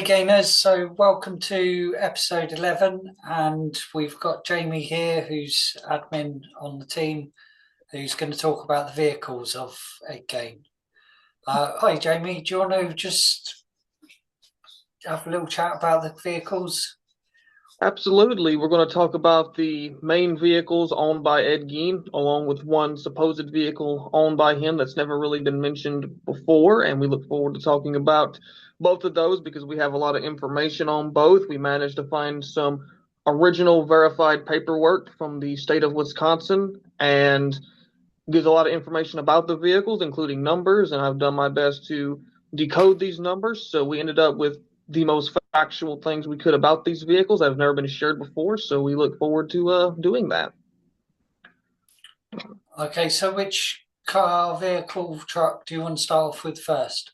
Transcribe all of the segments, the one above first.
Hey Gainers, so welcome to episode 11, and we've got Jamie here, who's admin on the team, who's going to talk about the vehicles of Gein. Hi Jamie, do you want to just have a little chat about the vehicles? Absolutely. We're going to talk about the main vehicles owned by Ed Gein, along with one supposed vehicle owned by him that's never really been mentioned before. And we look forward to talking about both of those because we have a lot of information on both. We managed to find some original verified paperwork from the state of Wisconsin and gives a lot of information about the vehicles, including numbers. And I've done my best to decode these numbers. So we ended up with the most factual things we could about these vehicles that have never been shared before. So we look forward to doing that. Okay, so which car, vehicle, truck do you want to start off with first?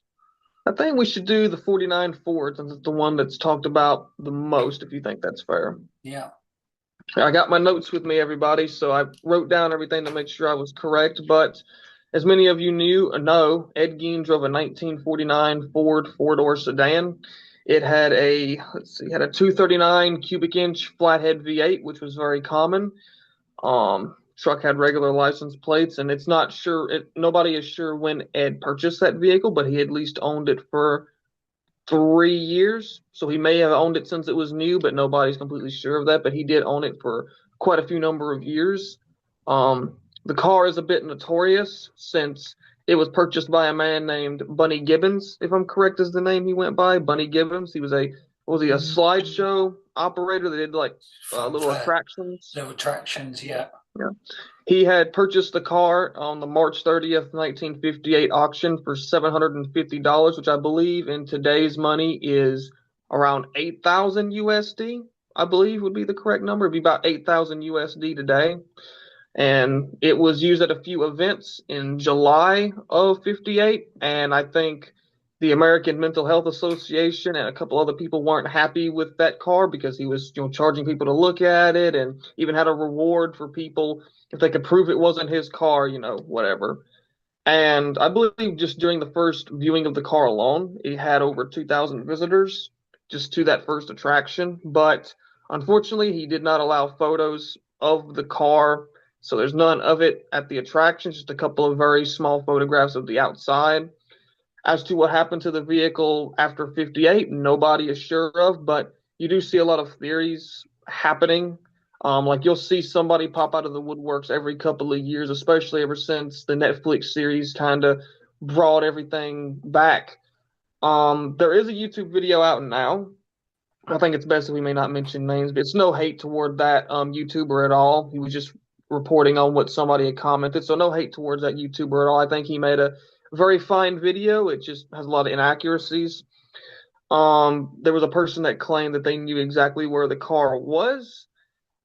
I think we should do the 49 Ford since it's the one that's talked about the most, if you think that's fair. Yeah. I got my notes with me, everybody, so I wrote down everything to make sure I was correct. But as many of you know, Ed Gein drove a 1949 Ford four-door sedan. It had a, let's see, had a 239 cubic inch flathead V8, which was very common. Truck had regular license plates, and it's not sure, nobody is sure when Ed purchased that vehicle, but he at least owned it for 3 years. So he may have owned it since it was new, but nobody's completely sure of that. But he did own it for quite a few number of years. The car is a bit notorious since it was purchased by a man named Bunny Gibbons, if I'm correct, is the name he went by. Bunny Gibbons. He was a slideshow operator that did like little For attractions. little attractions, yeah. Yeah. He had purchased the car on the March 30th, 1958 auction for $750, which I believe in today's money is around 8,000 USD, I believe would be the correct number. It'd be about 8,000 USD today. And it was used at a few events in July of 58. And I think the American Mental Health Association and a couple other people weren't happy with that car because he was, charging people to look at it and even had a reward for people if they could prove it wasn't his car, whatever. And I believe just during the first viewing of the car alone, it had over 2,000 visitors just to that first attraction. But unfortunately, he did not allow photos of the car. So there's none of it at the attraction, just a couple of very small photographs of the outside. As to what happened to the vehicle after 58, nobody is sure of, but you do see a lot of theories happening. Like you'll see somebody pop out of the woodworks every couple of years, especially ever since the Netflix series kind of brought everything back. There is a YouTube video out now. I think it's best if we may not mention names, but it's no hate toward that YouTuber at all. He was just reporting on what somebody had commented, so no hate towards that YouTuber at all. I think he made a very fine video. It just has a lot of inaccuracies. There was a person that claimed that they knew exactly where the car was,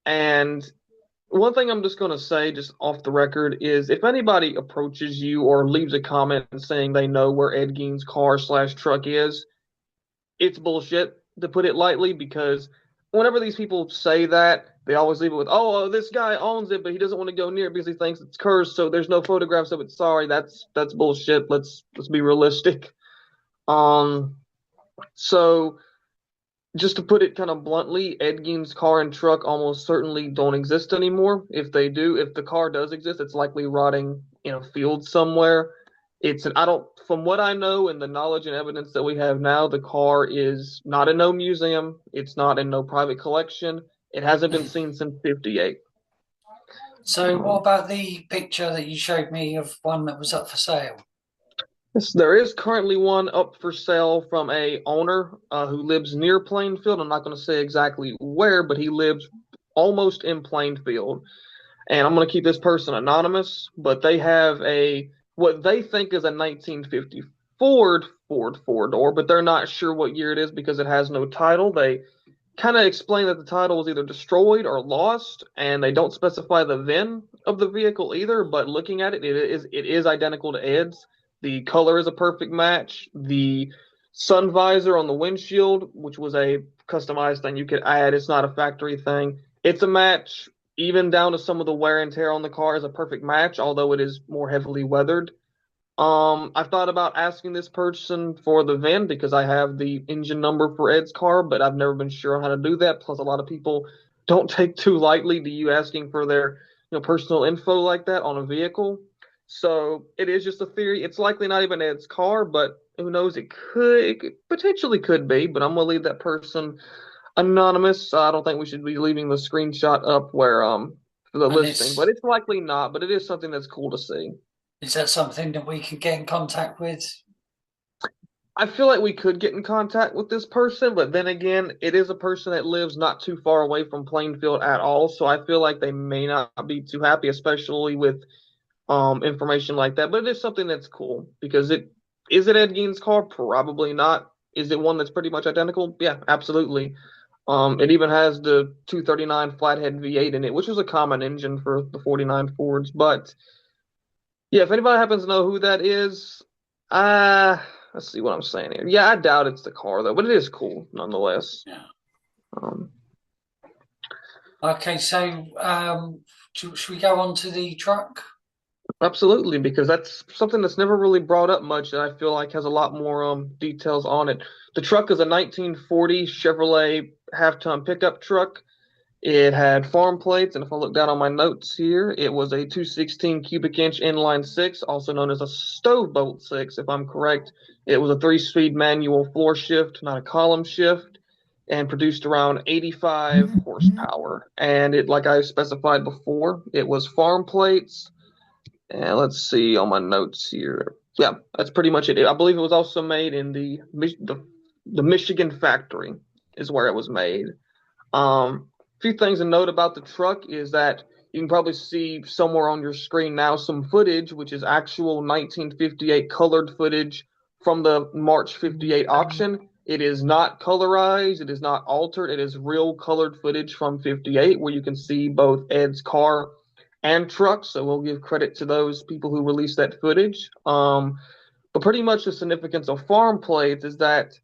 and one thing I'm just going to say, just off the record, is if anybody approaches you or leaves a comment saying they know where Ed Gein's car slash truck is, it's bullshit, to put it lightly, because whenever these people say that, they always leave it with, "Oh, this guy owns it, but he doesn't want to go near it because he thinks it's cursed, so there's no photographs of it." Sorry, that's bullshit. Let's be realistic. Um, so just to put it kind of bluntly, Ed Gein's car and truck almost certainly don't exist anymore. If they do, if the car does exist, it's likely rotting in a field somewhere. I don't, from what I know and the knowledge and evidence that we have now, the car is not in no museum. It's not in no private collection. It hasn't been seen since 58. So what Um, about the picture that you showed me of one that was up for sale? Yes, there is currently one up for sale from a owner who lives near Plainfield. I'm not going to say exactly where, but he lives almost in Plainfield. And I'm going to keep this person anonymous, but they have a what they think is a 1950 Ford four-door, but they're not sure what year it is because it has no title. They kind of explain that the title was either destroyed or lost, and they don't specify the VIN of the vehicle either. But looking at it, it is identical to Ed's. The color is a perfect match. The sun visor on the windshield, which was a customized thing you could add, it's not a factory thing. It's a match, even down to some of the wear and tear on the car is a perfect match, although it is more heavily weathered. I thought about asking this person for the VIN because I have the engine number for Ed's car, but I've never been sure on how to do that. Plus, a lot of people don't take too lightly to you asking for their, personal info like that on a vehicle. So it is just a theory. It's likely not even Ed's car, but who knows? Potentially could be. But I'm gonna leave that person anonymous. I don't think we should be leaving the screenshot up where for the And listing, but is it's likely not. But it is something that's cool to see. is that something that we can get in contact with? I feel like we could get in contact with this person, but then again, it is a person that lives not too far away from Plainfield at all, so I feel like they may not be too happy, especially with information like that. But it is something that's cool because it Ed Gein's car? Probably not. Is it one that's pretty much identical? Yeah, absolutely. It even has the 239 flathead V8 in it, which was a common engine for the 49 Fords. But yeah, if anybody happens to know who that is, uh, let's see what I'm saying here. Yeah, I doubt it's the car though, but it is cool nonetheless. Yeah. Um, Okay, so should we go on to the truck? Absolutely, because that's something that's never really brought up much that I feel like has a lot more details on it. The truck is a 1940 Chevrolet half-ton pickup truck. It had farm plates, and if I look down on my notes here, it was a 216 cubic inch inline six, also known as a stove bolt six, if I'm correct. It was a three-speed manual floor shift, not a column shift, and produced around 85 horsepower. And it, like I specified before, it was farm plates. And let's see on my notes here. Yeah, that's pretty much it. I believe it was also made in the Michigan factory is where it was made. A few things to note about the truck is that you can probably see somewhere on your screen now some footage, which is actual 1958 colored footage from the March 58 auction. It is not colorized, it is not altered, it is real colored footage from 58 where you can see both Ed's car and truck. So we'll give credit to those people who released that footage. But pretty much the significance of farm plates is that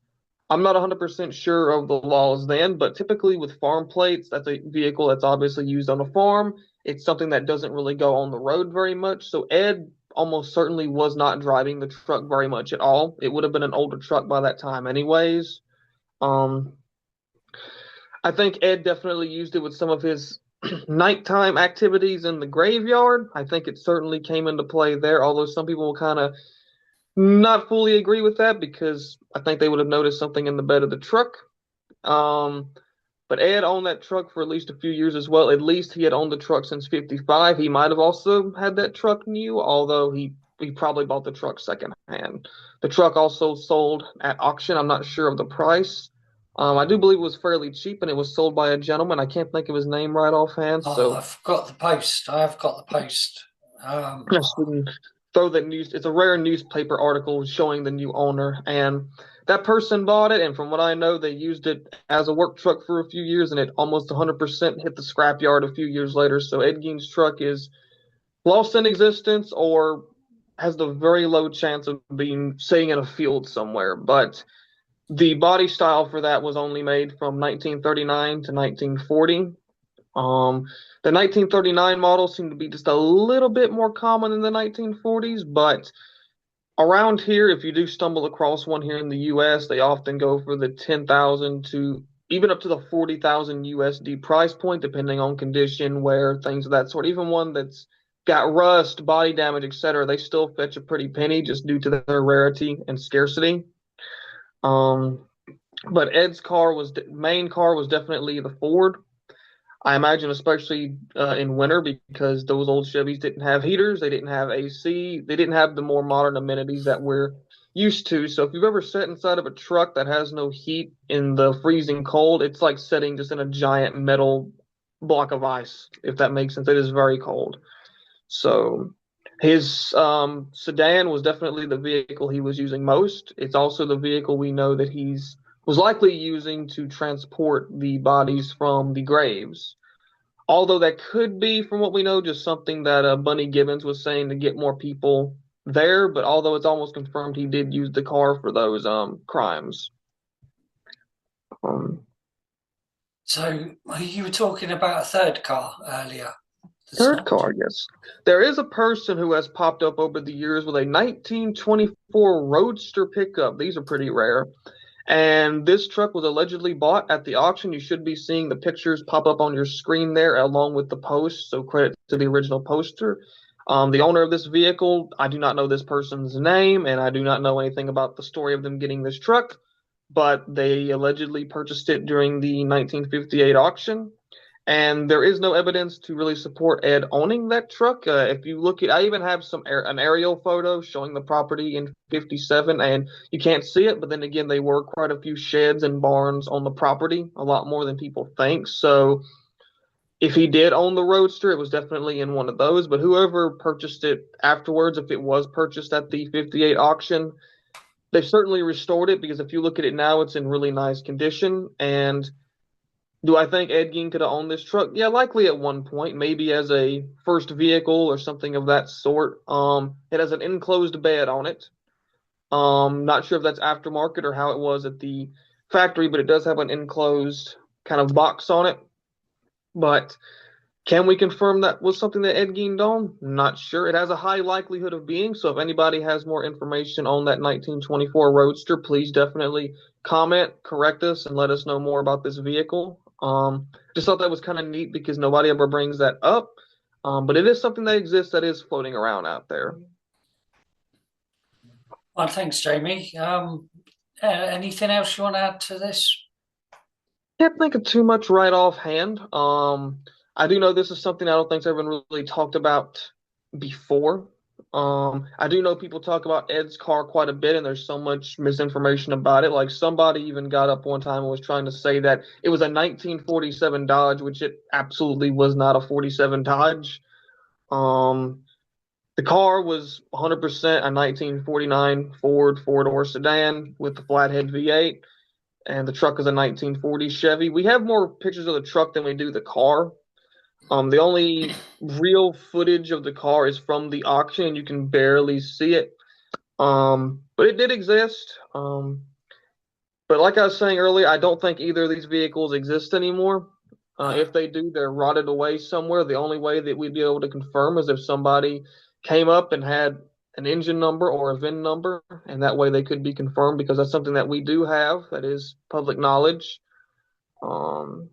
I'm not 100% sure of the laws then, but typically with farm plates, that's a vehicle that's obviously used on a farm. It's something that doesn't really go on the road very much. So Ed almost certainly was not driving the truck very much at all. It would have been an older truck by that time, anyways. Um, I think Ed definitely used it with some of his nighttime activities in the graveyard. I think it certainly came into play there, although some people will kind of not fully agree with that because I think they would have noticed something in the bed of the truck. Um, but Ed owned that truck for at least a few years as well. At least he had owned the truck since 55. He might have also had that truck new, although he probably bought the truck secondhand. The truck also sold at auction. I'm not sure of the price. I do believe it was fairly cheap and it was sold by a gentleman. I can't think of his name right offhand, Oh, so I've got the post. I have got the post. Um, yes, we can throw that news. It's a rare newspaper article showing the new owner, and that person bought it. And from what I know, they used it as a work truck for a few years, and it almost 100% hit the scrapyard a few years later. So Ed Gein's truck is lost in existence, or has the very low chance of being sitting in a field somewhere. But the body style for that was only made from 1939 to 1940. Um, the 1939 models seem to be just a little bit more common than the 1940s, but around here, if you do stumble across one here in the US, they often go for the 10,000 to even up to the 40,000 USD price point, depending on condition, wear, things of that sort. Even one that's got rust, body damage, etc., they still fetch a pretty penny just due to their rarity and scarcity. Um, but Ed's main car was definitely the Ford. I imagine, especially in winter, because those old Chevys didn't have heaters, they didn't have AC, they didn't have the more modern amenities that we're used to. So if you've ever sat inside of a truck that has no heat in the freezing cold, it's like sitting just in a giant metal block of ice, if that makes sense. It is very cold. So his sedan was definitely the vehicle he was using most. It's also the vehicle we know that he's was likely using to transport the bodies from the graves. Although that could be, from what we know, just something that Bunny Gibbons was saying to get more people there. But although it's almost confirmed he did use the car for those crimes. Um, so you were talking about a third car earlier. There's Third not. car, yes. There is a person who has popped up over the years with a 1924 Roadster pickup. These are pretty rare. And this truck was allegedly bought at the auction. You should be seeing the pictures pop up on your screen there along with the post. So credit to the original poster. The owner of this vehicle, I do not know this person's name, and I do not know anything about the story of them getting this truck, but they allegedly purchased it during the 1958 auction. And there is no evidence to really support Ed owning that truck. If you look at, I even have an aerial photo showing the property in '57, and you can't see it. But then again, they were quite a few sheds and barns on the property, a lot more than people think. So if he did own the Roadster, it was definitely in one of those. But whoever purchased it afterwards, if it was purchased at the '58 auction, they've certainly restored it because if you look at it now, it's in really nice condition. And do I think Ed Gein could have owned this truck? Yeah, likely at one point, maybe as a first vehicle or something of that sort. It has an enclosed bed on it. Not sure if that's aftermarket or how it was at the factory, but it does have an enclosed kind of box on it. But can we confirm that was something that Ed Gein owned? Not sure. It has a high likelihood of being. So if anybody has more information on that 1924 Roadster, please definitely comment, correct us, and let us know more about this vehicle. Just thought that was kind of neat because nobody ever brings that up. But it is something that exists that is floating around out there. Well, thanks, Jamie. Anything else you want to add to this? Can't think of too much right offhand. I do know this is something I don't think's ever been really talked about before. I do know people talk about Ed's car quite a bit, and there's so much misinformation about it. Like somebody even got up one time and was trying to say that it was a 1947 Dodge, which it absolutely was not a 47 Dodge. Um, the car was 100% a 1949 Ford four-door sedan with the flathead V8 and the truck is a 1940 Chevy. We have more pictures of the truck than we do the car. The only real footage of the car is from the auction, and you can barely see it. But it did exist. But like I was saying earlier, I don't think either of these vehicles exist anymore. If they do, they're rotted away somewhere. The only way that we'd be able to confirm is if somebody came up and had an engine number or a VIN number, and that way they could be confirmed because that's something that we do have that is public knowledge. Um,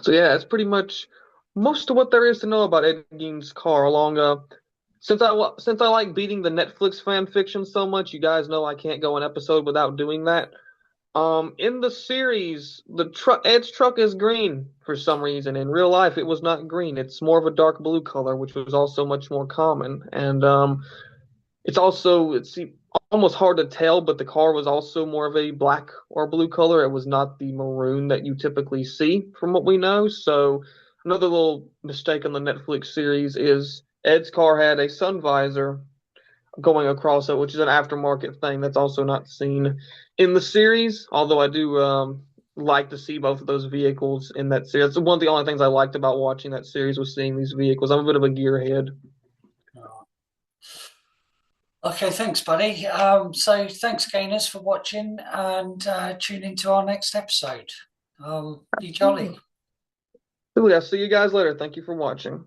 so yeah, it's pretty much most of what there is to know about Ed Gein's car. Along, since I like beating the Netflix fan fiction so much, you guys know I can't go an episode without doing that. In the series, Ed's truck is green for some reason. In real life, it was not green. It's more of a dark blue color, which was also much more common. And it's almost hard to tell, but the car was also more of a black or blue color. It was not the maroon that you typically see from what we know. So another little mistake on the Netflix series is Ed's car had a sun visor going across it, which is an aftermarket thing that's also not seen in the series. Although I do like to see both of those vehicles in that series. That's one of the only things I liked about watching that series was seeing these vehicles. I'm a bit of a gearhead. Okay, thanks, buddy. So thanks, gainers, for watching and tune into our next episode. You jolly. I'll see you guys later. Thank you for watching.